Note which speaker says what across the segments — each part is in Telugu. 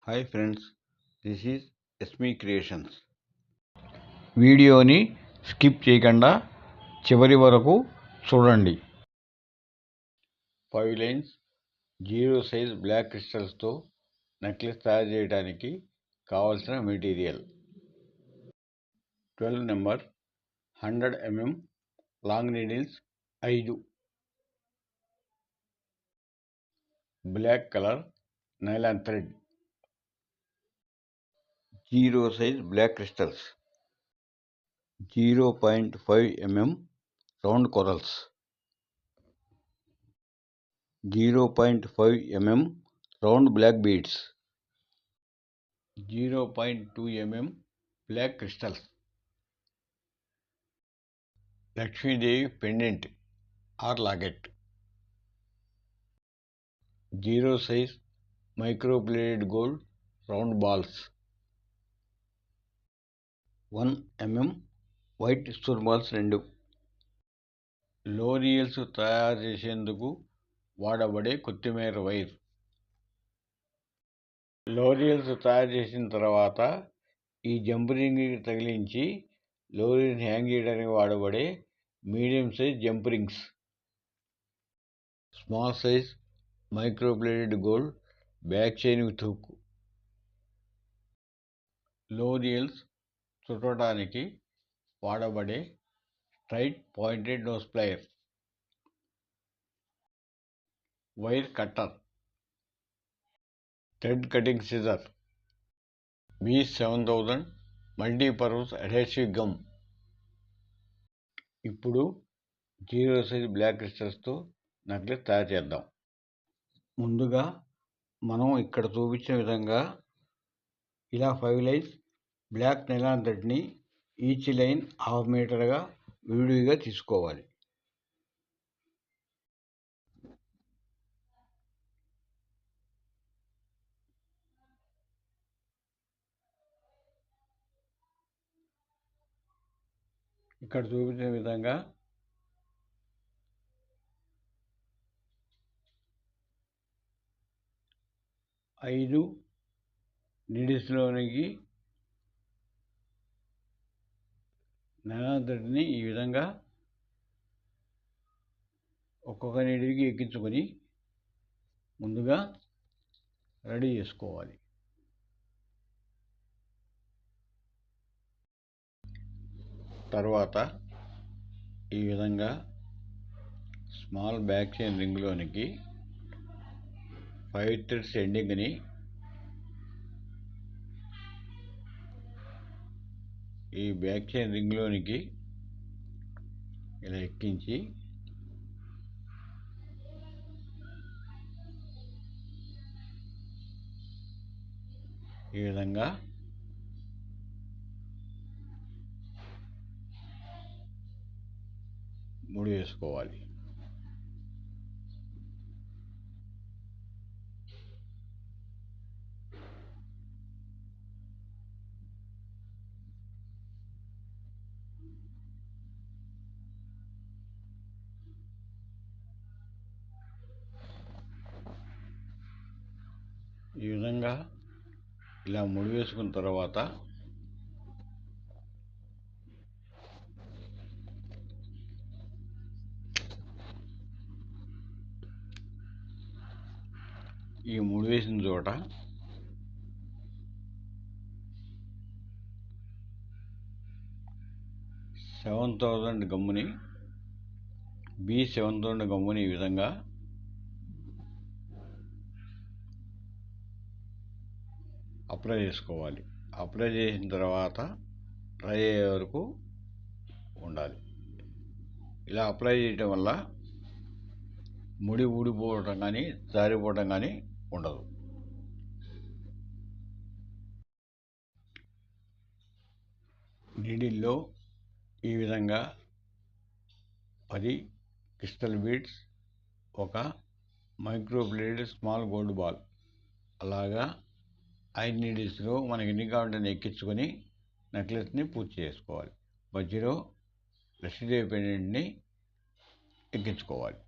Speaker 1: Hi friends, this is Esme creations. వీడియోని స్కిప్ చేయకుండా చివరి వరకు చూడండి. 5 లైన్స్ 0 సైజ్ బ్లాక్ క్రిస్టల్స్తో నెక్లెస్ తయారు చేయడానికి కావలసిన material: 12 number 100 mm long needles 5, black colour nylon thread, 0 size black crystals, 0.5 mm round corals, 0.5 mm round black beads, 0.2 mm black crystals, Lakshmidevi pendant or locket, 0 size microplated gold round balls, 1 mm white stone balls 2. లోరియల్స్ తయారు చేసేందుకు వాడబడే కొత్తిమీర వైర్. లోరియల్స్ తయారు చేసిన తర్వాత ఈ జంప్ రింగ్కి తగిలించి లోరియల్స్ హ్యాంగ్ చేయడానికి వాడబడే medium size jump rings, small size microplated gold back chain with hook. లోరియల్స్ చుట్టడానికి వాడబడే straight pointed nose plier, wire cutter, thread cutting scissor, B7000 multipurpose adhesive gum. ఇప్పుడు 0 సైజ్ బ్లాక్ క్రిస్టల్స్తో నెక్లెస్ తయారు చేద్దాం. ముందుగా మనం ఇక్కడ చూపించిన విధంగా ఇలా 5 లైన్స్ బ్లాక్ నైలాన్ థ్రెడ్ని ఈచ్ లైన్ 1/2 మీటర్గా విడివిడిగా తీసుకోవాలి. ఇక్కడ చూపించిన విధంగా 5 నీడిల్స్లోనికి నైలాన్ థ్రెడ్ని ఈ విధంగా ఒక్కొక్క నీడిల్కి ఎక్కించుకొని ముందుగా రెడీ చేసుకోవాలి. తర్వాత ఈ విధంగా స్మాల్ బ్యాక్ చైన్ రింగ్లోనికి 5 థ్రెడ్స్ ఎండింగ్ని ఈ బ్యాక్ చైన్ రింగ్లోనికి ఇలా ఎక్కించి ఈ విధంగా ముడి వేసుకోవాలి. ఈ విధంగా ఇలా ముడి వేసుకున్న తర్వాత ఈ ముడి వేసిన చోట B7000 గమ్ముని ఈ విధంగా అప్లై చేసుకోవాలి. అప్లై చేసిన తర్వాత డ్రై అయ్యే వరకు ఉండాలి. ఇలా అప్లై చేయటం వల్ల ముడి ఊడిపోవటం కానీ జారిపోవటం కానీ ఉండదు. నీడిల్లో ఈ విధంగా 10 క్రిస్టల్ బీడ్స్, ఒక మైక్రోప్లేటెడ్ స్మాల్ గోల్డ్ బాల్, అలాగా 5 నీడిల్స్లో మనకి ఎన్ని కావాలంటే ఎక్కించుకొని నెక్లెస్ని పూర్తి చేసుకోవాలి. మధ్యలో లక్ష్మీదేవి పెండెంట్ని ఎక్కించుకోవాలి.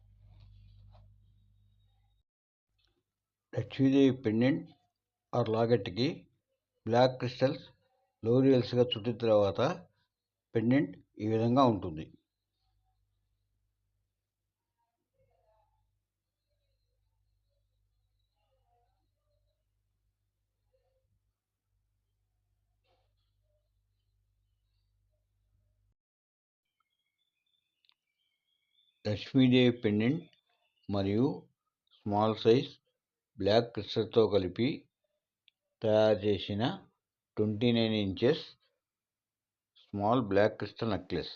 Speaker 1: లక్ష్మీదేవి పెండెంట్ ఆర్ లాకెట్కి బ్లాక్ క్రిస్టల్స్ లోరియల్స్గా చుట్టిన తర్వాత పెండెంట్ ఈ విధంగా ఉంటుంది. లక్ష్మీదేవి పెండెంట్ మరియు స్మాల్ సైజ్ బ్లాక్ క్రిస్టల్తో కలిపి తయారు చేసిన 29 inches small black crystal necklace.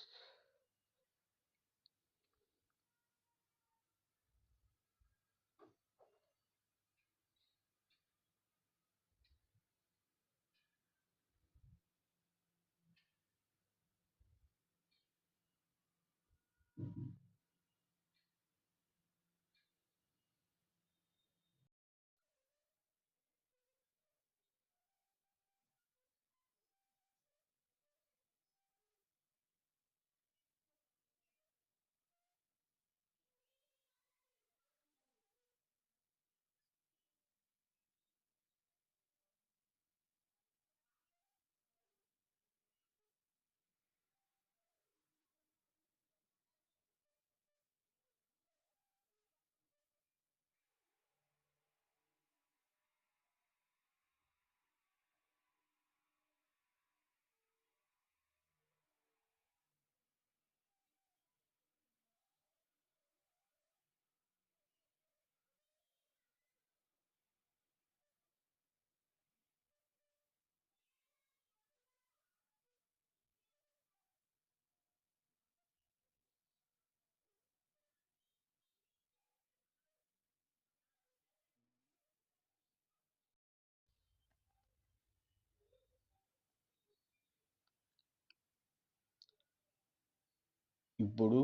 Speaker 1: ఇప్పుడు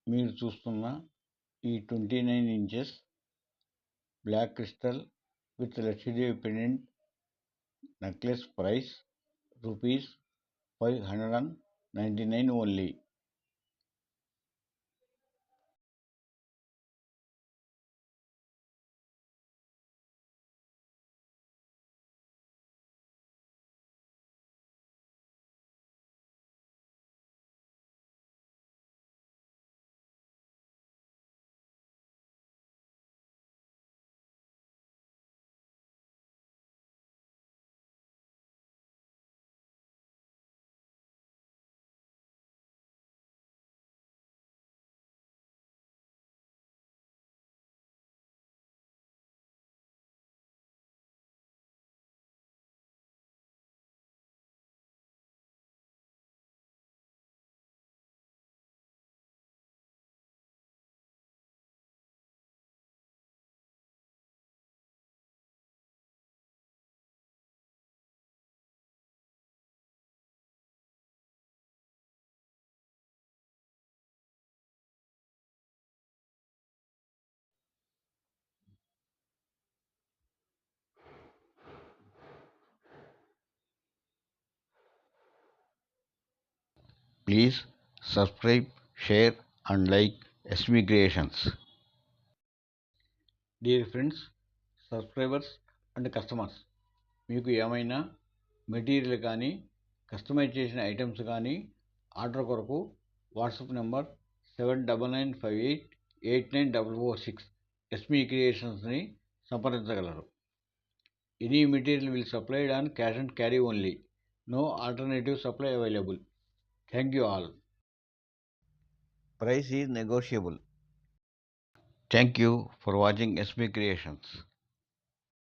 Speaker 1: మీరు చూస్తున్న ఈ 29 inches black crystal with Lakshmidevi pendant necklace price ₹599 only. Please subscribe, share and like SB Creations. Dear friends, subscribers and customers, మీకు ఏమైనా మెటీరియల్ కానీ కస్టమైజ్ చేసిన ఐటమ్స్ కానీ ఆర్డర్ కొరకు వాట్సాప్ నెంబర్ 7995889446 ఎస్మీ క్రియేషన్స్ని సంప్రదించగలరు. Any material will supplied on cash and carry only. No alternative supply available. Thank you all. Price is negotiable. Thank you for watching SB Creations.